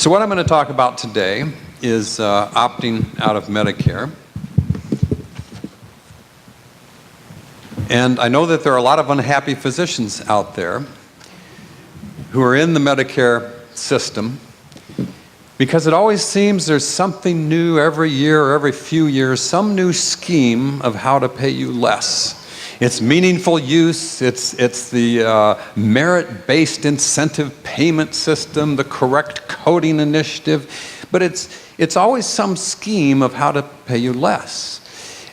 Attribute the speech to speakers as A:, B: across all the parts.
A: So what I'm going to talk about today is opting out of Medicare. And I know that there are a lot of unhappy physicians out there who are in the Medicare system because it always seems there's something new every year or every few years, some new scheme of how to pay you less. It's meaningful use, it's the merit-based incentive payment system, the correct coding initiative, but it's always some scheme of how to pay you less.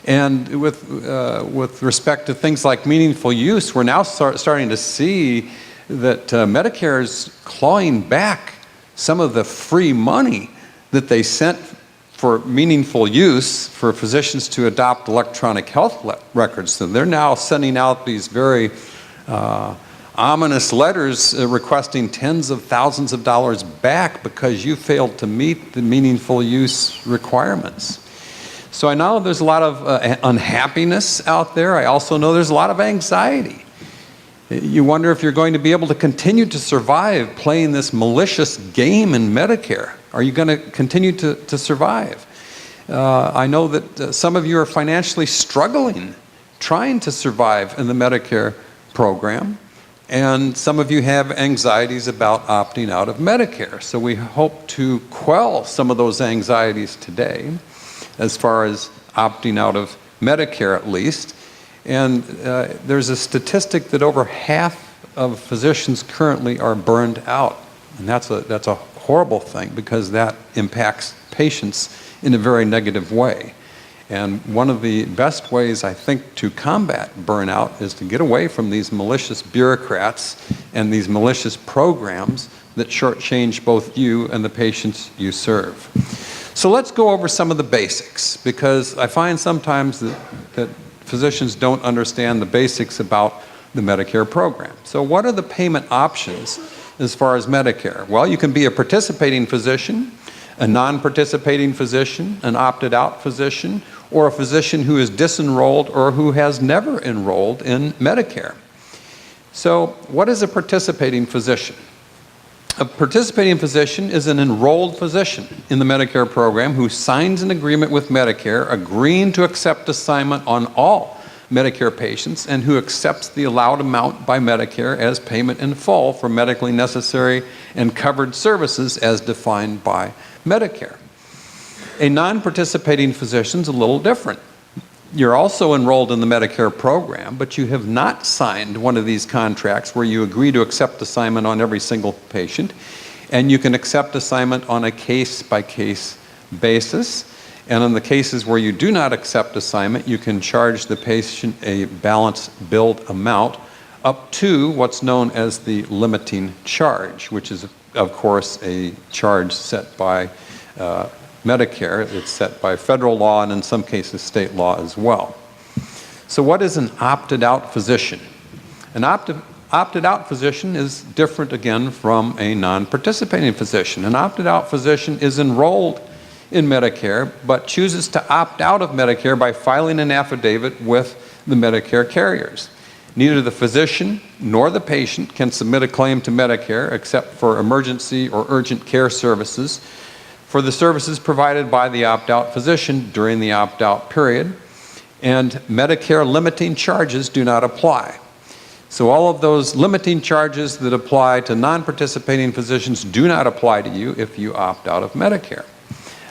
A: And with respect to things like meaningful use, we're now starting to see that Medicare is clawing back some of the free money that they sent for meaningful use for physicians to adopt electronic health records. So they're now sending out these very ominous letters requesting tens of thousands of dollars back because you failed to meet the meaningful use requirements. So I know there's a lot of unhappiness out there. I also know there's a lot of anxiety. You wonder if you're going to be able to continue to survive playing this malicious game in Medicare. Are you going to continue to survive? I know that some of you are financially struggling, trying to survive in the Medicare program, and some of you have anxieties about opting out of Medicare. So we hope to quell some of those anxieties today, as far as opting out of Medicare at least. And there's a statistic that over half of physicians currently are burned out. And that's a horrible thing because that impacts patients in a very negative way. And one of the best ways, I think, to combat burnout is to get away from these malicious bureaucrats and these malicious programs that shortchange both you and the patients you serve. So let's go over some of the basics, because I find sometimes that physicians don't understand the basics about the Medicare program. So what are the payment options as far as Medicare? Well, you can be a participating physician, a non-participating physician, an opted-out physician, or a physician who is disenrolled or who has never enrolled in Medicare. So what is a participating physician? A participating physician is an enrolled physician in the Medicare program who signs an agreement with Medicare agreeing to accept assignment on all Medicare patients and who accepts the allowed amount by Medicare as payment in full for medically necessary and covered services as defined by Medicare. A non-participating physician is a little different. You're also enrolled in the Medicare program, but you have not signed one of these contracts where you agree to accept assignment on every single patient, and you can accept assignment on a case-by-case basis. And in the cases where you do not accept assignment, you can charge the patient a balance billed amount up to what's known as the limiting charge, which is, of course, a charge set by Medicare. It's set by federal law and in some cases state law as well. So what is an opted-out physician? An opted-out physician is different again from a non-participating physician. An opted-out physician is enrolled in Medicare but chooses to opt out of Medicare by filing an affidavit with the Medicare carriers. Neither the physician nor the patient can submit a claim to Medicare except for emergency or urgent care services for the services provided by the opt-out physician during the opt-out period, and Medicare limiting charges do not apply. So all of those limiting charges that apply to non-participating physicians do not apply to you if you opt out of Medicare.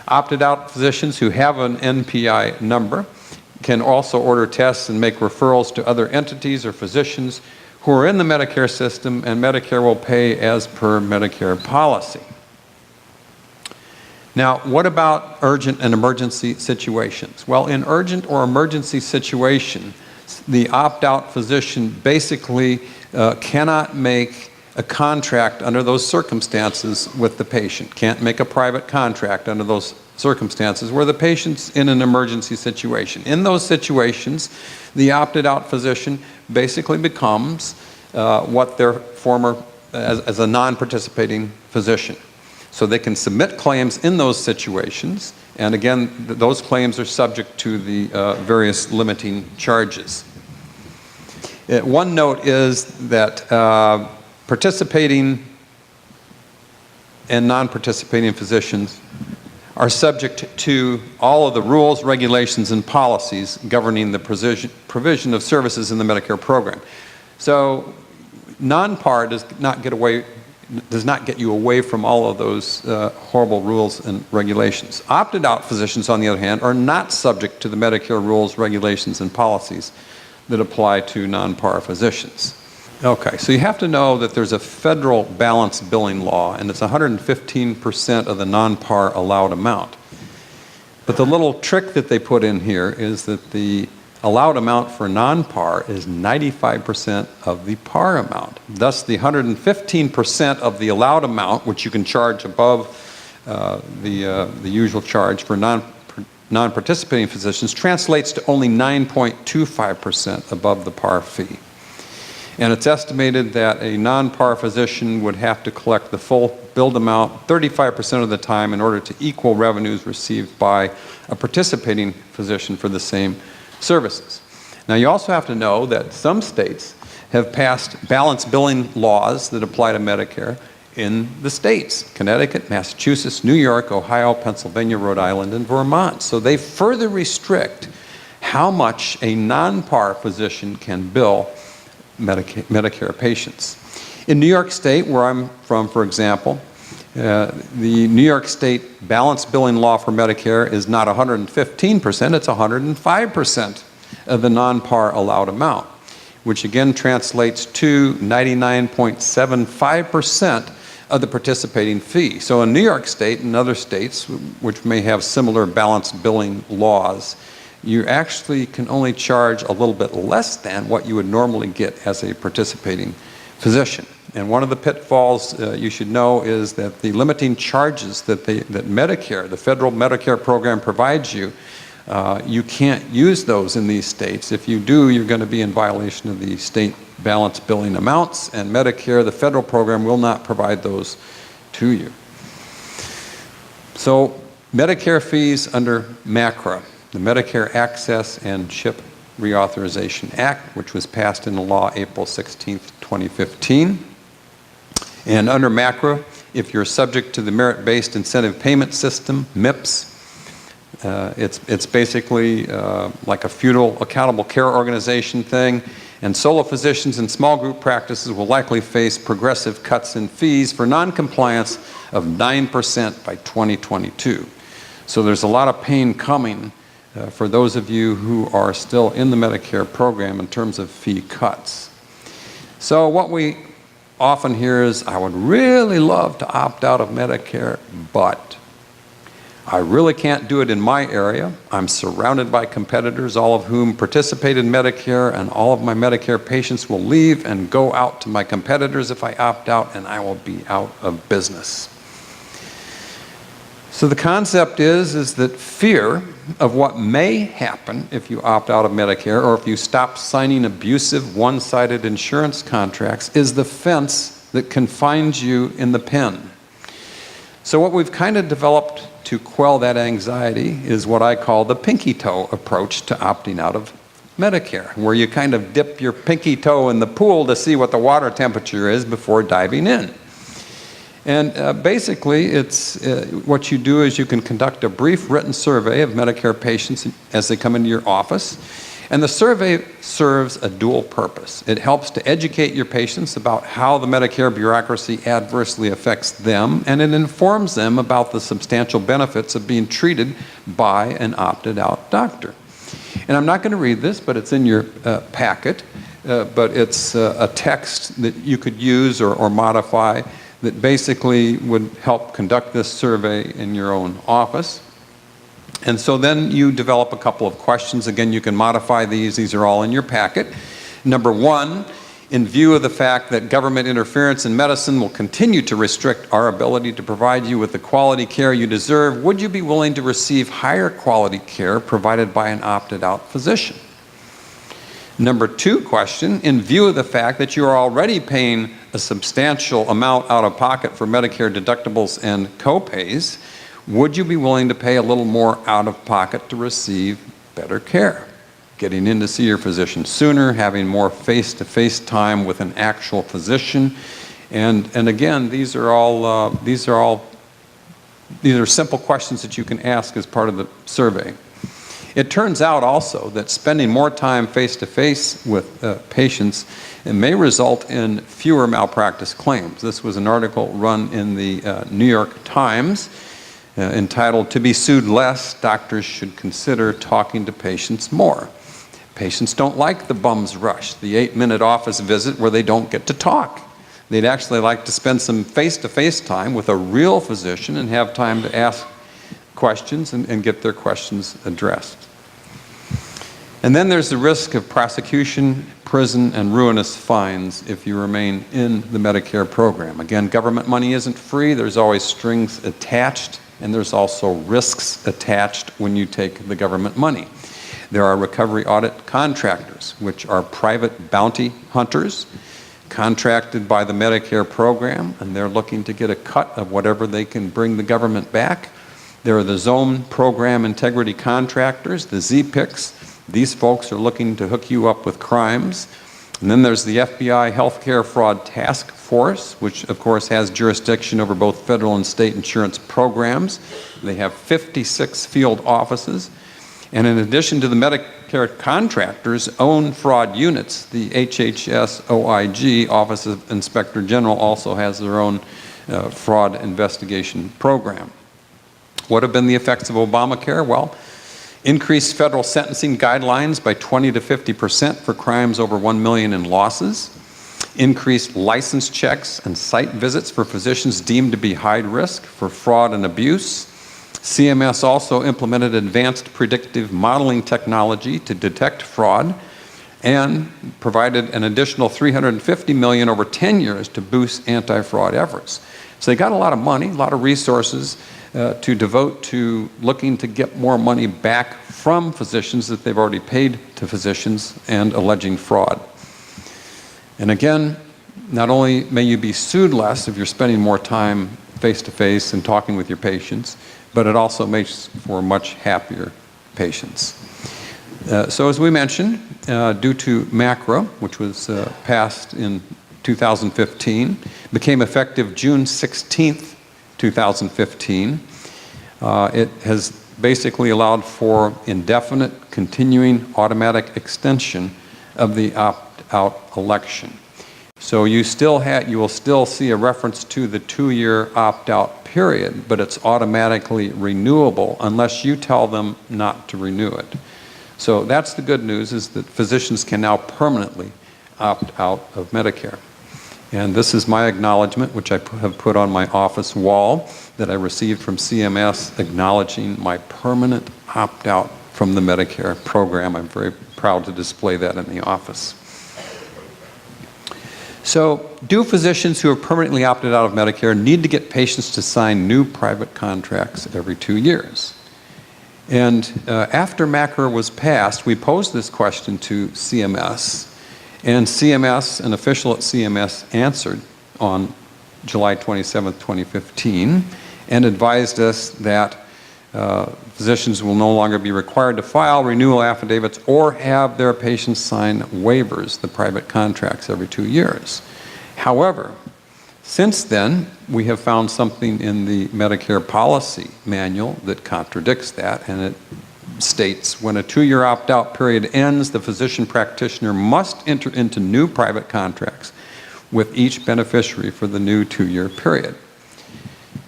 A: Opted-out physicians who have an NPI number can also order tests and make referrals to other entities or physicians who are in the Medicare system, and Medicare will pay as per Medicare policy. Now, what about urgent and emergency situations? Well, in urgent or emergency situation, the opt-out physician basically cannot make a contract under those circumstances with the patient, can't make a private contract under those circumstances where the patient's in an emergency situation. In those situations, the opted-out physician basically becomes what their former, as a non-participating physician. So they can submit claims in those situations, and again, those claims are subject to the various limiting charges. One note is that participating and non-participating physicians are subject to all of the rules, regulations, and policies governing the provision of services in the Medicare program. So non-par does not get you away from all of those horrible rules and regulations. Opted-out physicians, on the other hand, are not subject to the Medicare rules, regulations, and policies that apply to non-par physicians. Okay, so you have to know that there's a federal balanced billing law, and it's 115% of the non-par allowed amount. But the little trick that they put in here is that the allowed amount for non-par is 95% of the par amount. Thus, the 115% of the allowed amount, which you can charge above the usual charge for non-participating physicians, translates to only 9.25% above the par fee. And it's estimated that a non-par physician would have to collect the full billed amount 35% of the time in order to equal revenues received by a participating physician for the same services. Now, you also have to know that some states have passed balanced billing laws that apply to Medicare in the states: Connecticut, Massachusetts, New York, Ohio, Pennsylvania, Rhode Island, and Vermont. So they further restrict how much a non-par physician can bill Medicare patients. In New York State, where I'm from, for example, the New York State balanced billing law for Medicare is not 115%, it's 105% of the non-par allowed amount, which again translates to 99.75% of the participating fee. So in New York State and other states, which may have similar balanced billing laws, you actually can only charge a little bit less than what you would normally get as a participating physician. And one of the pitfalls you should know is that the limiting charges that Medicare, the federal Medicare program, provides you, you can't use those in these states. If you do, you're going to be in violation of the state balanced billing amounts, and Medicare, the federal program, will not provide those to you. So Medicare fees under MACRA, the Medicare Access and CHIP Reauthorization Act, which was passed into law April 16, 2015. And under MACRA, if you're subject to the Merit-Based Incentive Payment System, MIPS, it's basically like a feudal accountable care organization thing, and solo physicians and small group practices will likely face progressive cuts in fees for non-compliance of 9% by 2022. So there's a lot of pain coming for those of you who are still in the Medicare program in terms of fee cuts. So what we often hear is, I would really love to opt out of Medicare, but I really can't do it in my area. I'm surrounded by competitors, all of whom participate in Medicare, and all of my Medicare patients will leave and go out to my competitors if I opt out, and I will be out of business. So the concept is that fear of what may happen if you opt out of Medicare, or if you stop signing abusive, one-sided insurance contracts, is the fence that confines you in the pen. So what we've kind of developed to quell that anxiety is what I call the pinky toe approach to opting out of Medicare, where you kind of dip your pinky toe in the pool to see what the water temperature is before diving in. And basically, it's what you do is you can conduct a brief written survey of Medicare patients as they come into your office. And the survey serves a dual purpose. It helps to educate your patients about how the Medicare bureaucracy adversely affects them, and it informs them about the substantial benefits of being treated by an opted-out doctor. And I'm not going to read this, but it's in your packet. But it's a text that you could use or modify that basically would help conduct this survey in your own office. And so then you develop a couple of questions. Again, you can modify these. These are all in your packet. Number one, in view of the fact that government interference in medicine will continue to restrict our ability to provide you with the quality care you deserve, would you be willing to receive higher quality care provided by an opted-out physician? Number two question, in view of the fact that you are already paying a substantial amount out of pocket for Medicare deductibles and co-pays, would you be willing to pay a little more out of pocket to receive better care? Getting in to see your physician sooner, having more face-to-face time with an actual physician, And again, these are simple questions that you can ask as part of the survey. It turns out also that spending more time face-to-face with patients may result in fewer malpractice claims. This was an article run in the New York Times entitled, "To be sued less, doctors should consider talking to patients more." Patients don't like the bum's rush, the 8-minute office visit where they don't get to talk. They'd actually like to spend some face-to-face time with a real physician and have time to ask questions and get their questions addressed. And then there's the risk of prosecution, prison, and ruinous fines if you remain in the Medicare program. Again, government money isn't free. There's always strings attached, and there's also risks attached when you take the government money. There are recovery audit contractors, which are private bounty hunters contracted by the Medicare program, and they're looking to get a cut of whatever they can bring the government back. There are the zone program integrity contractors, the ZPICs. These folks are looking to hook you up with crimes. And then there's the FBI Healthcare Fraud Task Force, which of course has jurisdiction over both federal and state insurance programs. They have 56 field offices. And in addition to the Medicare contractors' own fraud units, the HHS OIG, Office of Inspector General, also has their own fraud investigation program. What have been the effects of Obamacare? Well, increased federal sentencing guidelines by 20 to 50% for crimes over $1 million in losses, increased license checks and site visits for physicians deemed to be high risk for fraud and abuse. CMS also implemented advanced predictive modeling technology to detect fraud and provided an additional $350 million over 10 years to boost anti-fraud efforts. So they got a lot of money, a lot of resources to devote to looking to get more money back from physicians that they've already paid to physicians and alleging fraud. And again, not only may you be sued less if you're spending more time face-to-face and talking with your patients, but it also makes for much happier patients. So as we mentioned, due to MACRA, which was passed in 2015, became effective June 16th, 2015. It has basically allowed for indefinite, continuing automatic extension of the opt-out election. So you will still see a reference to the 2-year opt-out period, but it's automatically renewable unless you tell them not to renew it. So that's the good news, is that physicians can now permanently opt out of Medicare. And this is my acknowledgement, which I have put on my office wall, that I received from CMS acknowledging my permanent opt-out from the Medicare program. I'm very proud to display that in the office. So, do physicians who have permanently opted out of Medicare need to get patients to sign new private contracts every 2 years? And after MACRA was passed, we posed this question to CMS, and CMS, an official at CMS, answered on July 27, 2015, and advised us that physicians will no longer be required to file renewal affidavits or have their patients sign waivers, the private contracts, every 2 years. However, since then, we have found something in the Medicare policy manual that contradicts that, and it states, when a 2-year opt-out period ends, the physician practitioner must enter into new private contracts with each beneficiary for the new 2-year period.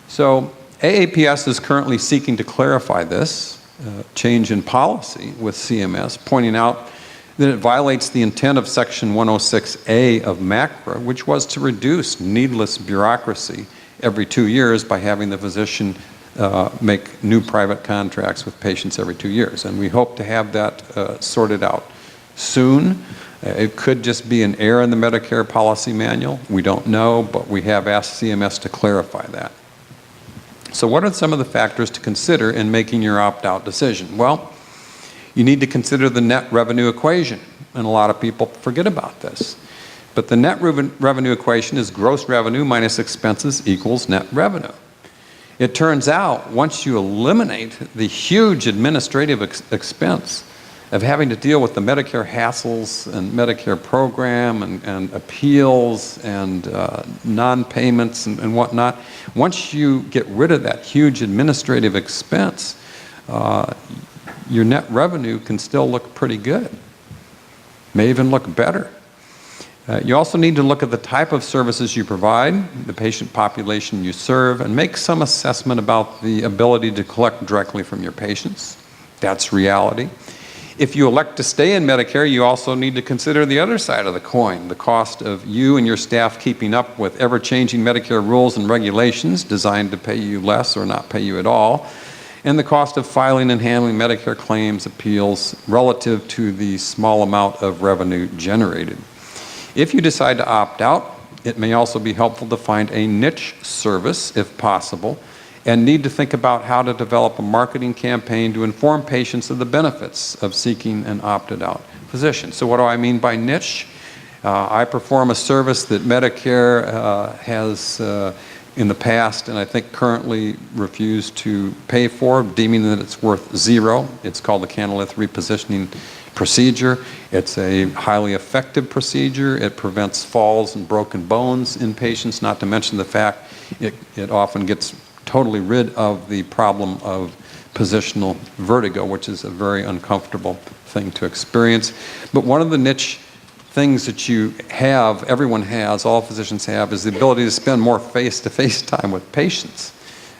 A: So AAPS is currently seeking to clarify this change in policy with CMS, pointing out that it violates the intent of Section 106A of MACRA, which was to reduce needless bureaucracy every 2 years by having the physician make new private contracts with patients every 2 years. And we hope to have that sorted out soon. It could just be an error in the Medicare policy manual. We don't know, but we have asked CMS to clarify that. So what are some of the factors to consider in making your opt-out decision? Well, you need to consider the net revenue equation, and a lot of people forget about this. But the net revenue equation is gross revenue minus expenses equals net revenue. It turns out, once you eliminate the huge administrative expense of having to deal with the Medicare hassles and Medicare program and appeals and non-payments and whatnot, once you get rid of that huge administrative expense, your net revenue can still look pretty good, may even look better. You also need to look at the type of services you provide, the patient population you serve, and make some assessment about the ability to collect directly from your patients. That's reality. If you elect to stay in Medicare, you also need to consider the other side of the coin, the cost of you and your staff keeping up with ever-changing Medicare rules and regulations designed to pay you less or not pay you at all, and the cost of filing and handling Medicare claims, appeals, relative to the small amount of revenue generated. If you decide to opt out, it may also be helpful to find a niche service, if possible, and need to think about how to develop a marketing campaign to inform patients of the benefits of seeking an opted-out physician. So what do I mean by niche? I perform a service that Medicare has in the past, and I think currently refused to pay for, deeming that it's worth zero. It's called the canalith repositioning procedure. It's a highly effective procedure. It prevents falls and broken bones in patients, not to mention the fact it often gets totally rid of the problem of positional vertigo, which is a very uncomfortable thing to experience. But one of the niche things that you have, everyone has, all physicians have, is the ability to spend more face-to-face time with patients.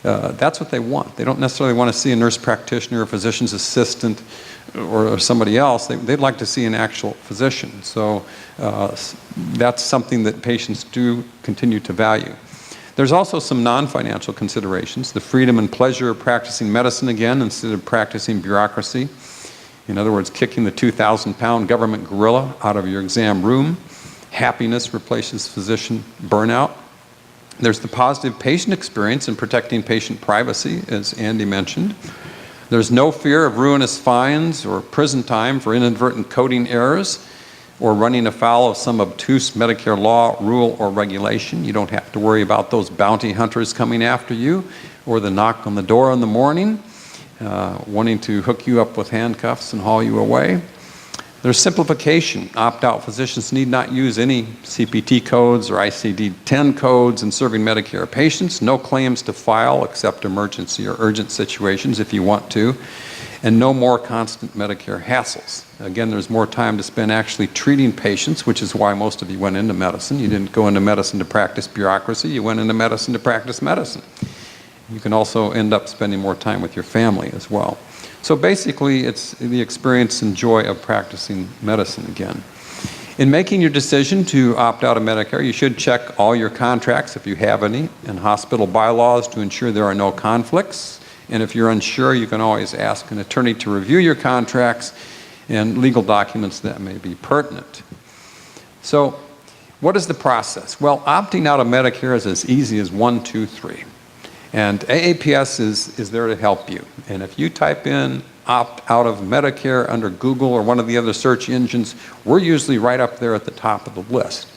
A: That's what they want. They don't necessarily want to see a nurse practitioner, a physician's assistant, or somebody else. They'd like to see an actual physician. So that's something that patients do continue to value. There's also some non-financial considerations. The freedom and pleasure of practicing medicine again instead of practicing bureaucracy. In other words, kicking the 2,000-pound government gorilla out of your exam room. Happiness replaces physician burnout. There's the positive patient experience in protecting patient privacy, as Andy mentioned. There's no fear of ruinous fines or prison time for inadvertent coding errors or running afoul of some obtuse Medicare law, rule, or regulation. You don't have to worry about those bounty hunters coming after you or the knock on the door in the morning, wanting to hook you up with handcuffs and haul you away. There's simplification. Opt-out physicians need not use any CPT codes or ICD-10 codes in serving Medicare patients. No claims to file except emergency or urgent situations if you want to. And no more constant Medicare hassles. Again, there's more time to spend actually treating patients, which is why most of you went into medicine. You didn't go into medicine to practice bureaucracy. You went into medicine to practice medicine. You can also end up spending more time with your family as well. So basically, it's the experience and joy of practicing medicine again. In making your decision to opt out of Medicare, you should check all your contracts, if you have any, and hospital bylaws to ensure there are no conflicts. And if you're unsure, you can always ask an attorney to review your contracts and legal documents that may be pertinent. So what is the process? Well, opting out of Medicare is as easy as 1, 2, 3. And AAPS is there to help you. And if you type in opt out of Medicare under Google or one of the other search engines, we're usually right up there at the top of the list.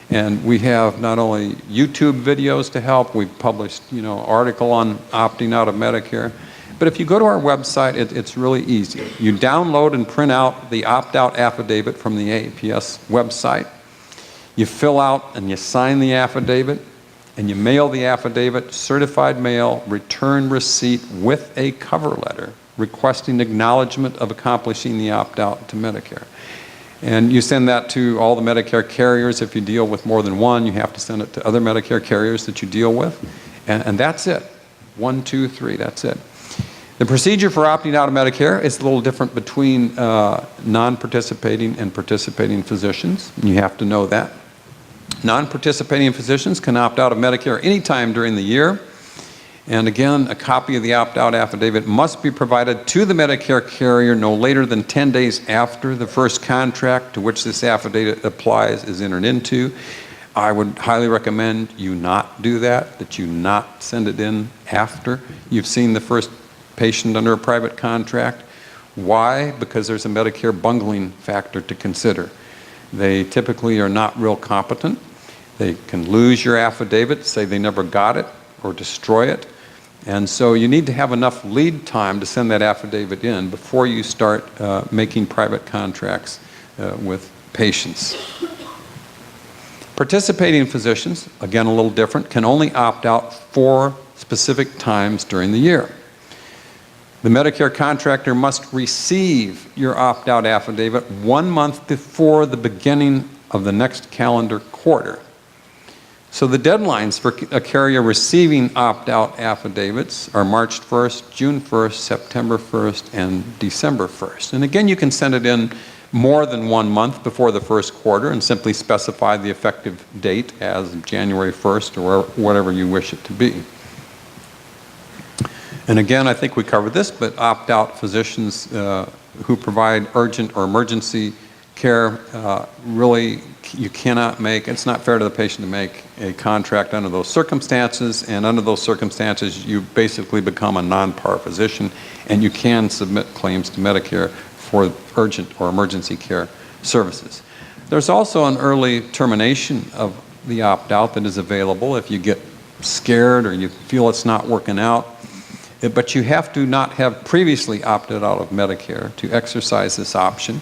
A: And we have not only YouTube videos to help, we've published an article on opting out of Medicare. But if you go to our website, it's really easy. You download and print out the opt-out affidavit from the AAPS website. You fill out and you sign the affidavit, and you mail the affidavit, certified mail, return receipt with a cover letter requesting acknowledgement of accomplishing the opt-out to Medicare. And you send that to all the Medicare carriers. If you deal with more than one, you have to send it to other Medicare carriers that you deal with. And that's it. 1, 2, 3, that's it. The procedure for opting out of Medicare is a little different between non-participating and participating physicians. You have to know that. Non-participating physicians can opt out of Medicare anytime during the year. And again, a copy of the opt-out affidavit must be provided to the Medicare carrier no later than 10 days after the first contract to which this affidavit applies is entered into. I would highly recommend you not do that you not send it in after you've seen the first patient under a private contract. Why? Because there's a Medicare bungling factor to consider. They typically are not real competent. They can lose your affidavit, say they never got it, or destroy it. And so you need to have enough lead time to send that affidavit in before you start making private contracts with patients. Participating physicians, again a little different, can only opt out 4 specific times during the year. The Medicare contractor must receive your opt-out affidavit 1 month before the beginning of the next calendar quarter. So the deadlines for a carrier receiving opt-out affidavits are March 1st, June 1st, September 1st, and December 1st. And again, you can send it in more than 1 month before the first quarter and simply specify the effective date as January 1st or whatever you wish it to be. And again, I think we covered this, but opt-out physicians who provide urgent or emergency care, really you cannot make, it's not fair to the patient to make a contract under those circumstances, and under those circumstances you basically become a non-par physician, and you can submit claims to Medicare for urgent or emergency care services. There's also an early termination of the opt-out that is available if you get scared or you feel it's not working out. But you have to not have previously opted out of Medicare to exercise this option.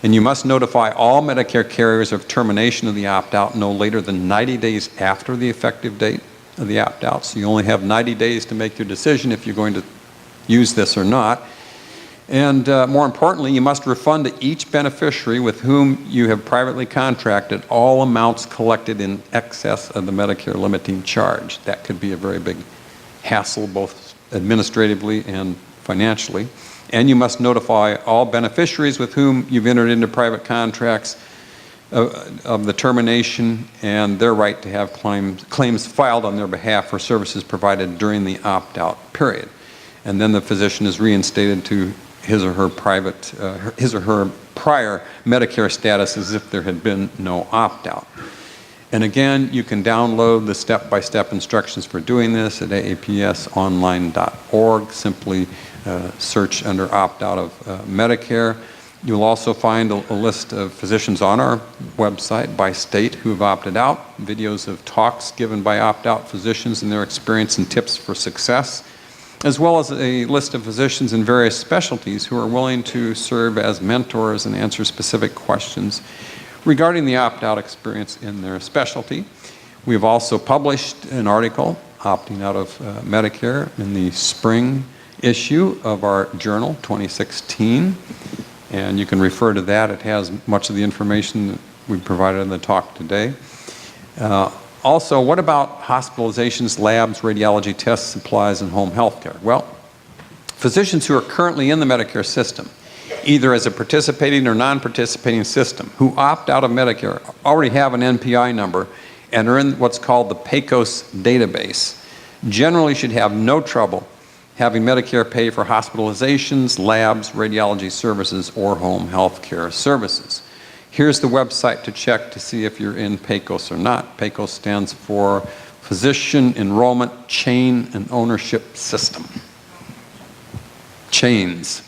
A: And you must notify all Medicare carriers of termination of the opt-out no later than 90 days after the effective date of the opt-out. So you only have 90 days to make your decision if you're going to use this or not. And more importantly, you must refund to each beneficiary with whom you have privately contracted all amounts collected in excess of the Medicare limiting charge. That could be a very big hassle, both administratively and financially. And you must notify all beneficiaries with whom you've entered into private contracts of the termination and their right to have claims filed on their behalf for services provided during the opt-out period. And then the physician is reinstated to his or her prior Medicare status as if there had been no opt-out. And again, you can download the step-by-step instructions for doing this at aapsonline.org. Simply search under opt-out of Medicare. You'll also find a list of physicians on our website by state who have opted out, videos of talks given by opt-out physicians and their experience and tips for success, as well as a list of physicians in various specialties who are willing to serve as mentors and answer specific questions regarding the opt-out experience in their specialty. We've also published an article, Opting Out of Medicare, in the spring issue of our journal, 2016. And you can refer to that. It has much of the information that we provided in the talk today. Also, what about hospitalizations, labs, radiology tests, supplies, and home health care? Well, physicians who are currently in the Medicare system, either as a participating or non-participating system, who opt out of Medicare already have an NPI number and are in what's called the PACOS database, generally should have no trouble having Medicare pay for hospitalizations, labs, radiology services, or home health care services. Here's the website to check to see if you're in PACOS or not. PACOS stands for Physician Enrollment Chain and Ownership System. Chains.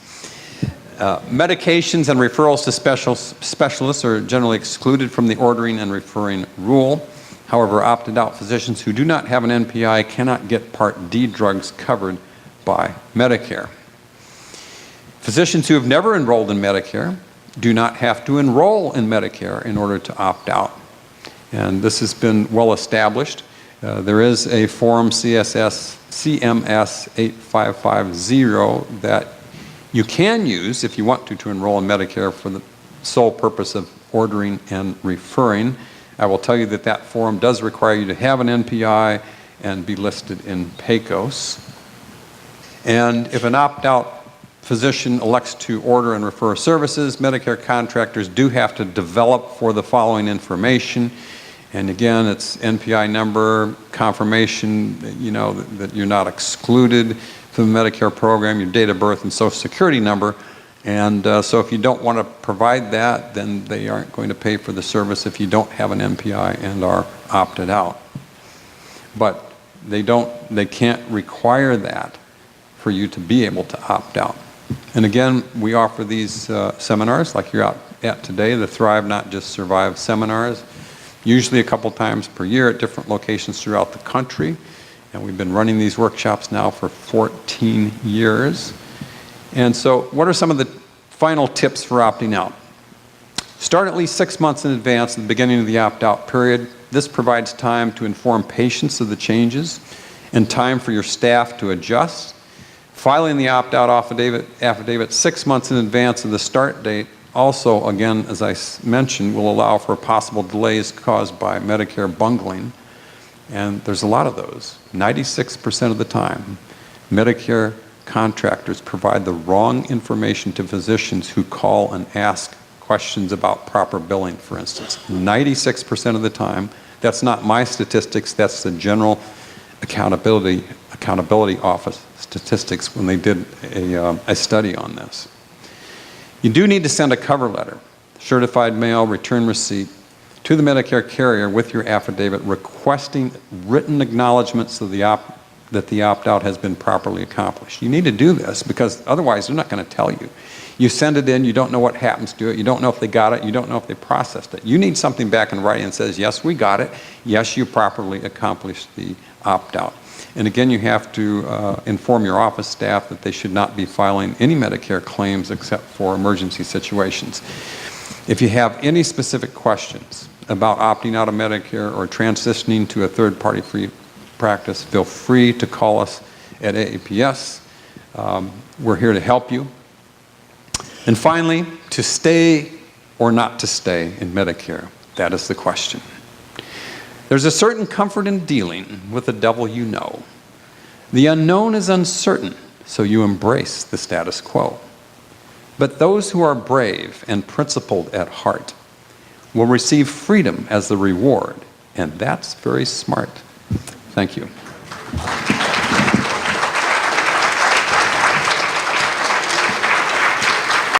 A: Medications and referrals to specialists are generally excluded from the ordering and referring rule. However, opted out physicians who do not have an NPI cannot get Part D drugs covered by Medicare. Physicians who have never enrolled in Medicare do not have to enroll in Medicare in order to opt out. And this has been well established. There is a form CMS 8550 that you can use if you want to enroll in Medicare for the sole purpose of ordering and referring. I will tell you that that form does require you to have an NPI and be listed in PACOS. And if an opt-out physician elects to order and refer services, Medicare contractors do have to develop for the following information. And again, it's NPI number, confirmation, that you're not excluded from the Medicare program, your date of birth and social security number. And so if you don't want to provide that, then they aren't going to pay for the service if you don't have an NPI and are opted out. But they can't require that for you to be able to opt out. And again, we offer these seminars like you're out at today, the Thrive Not Just Survive seminars, usually a couple times per year at different locations throughout the country. And we've been running these workshops now for 14 years. And so what are some of the final tips for opting out? Start at least 6 months in advance at the beginning of the opt-out period. This provides time to inform patients of the changes and time for your staff to adjust. Filing the opt-out affidavit 6 months in advance of the start date also, again, as I mentioned, will allow for possible delays caused by Medicare bungling. And there's a lot of those. 96% of the time, Medicare contractors provide the wrong information to physicians who call and ask questions about proper billing, for instance. 96% of the time. That's not my statistics, that's the General Accountability Office statistics when they did a study on this. You do need to send a cover letter, certified mail, return receipt, to the Medicare carrier with your affidavit requesting written acknowledgments that the opt-out has been properly accomplished. You need to do this because otherwise they're not going to tell you. You send it in, you don't know what happens to it, you don't know if they got it, you don't know if they processed it. You need something back in writing that says, yes, we got it, yes, you properly accomplished the opt-out. And again, you have to inform your office staff that they should not be filing any Medicare claims except for emergency situations. If you have any specific questions about opting out of Medicare or transitioning to a third-party free practice, feel free to call us at AAPS. We're here to help you. And finally, to stay or not to stay in Medicare, that is the question. There's a certain comfort in dealing with the devil you know. The unknown is uncertain, so you embrace the status quo. But those who are brave and principled at heart will receive freedom as the reward, and that's very smart. Thank you.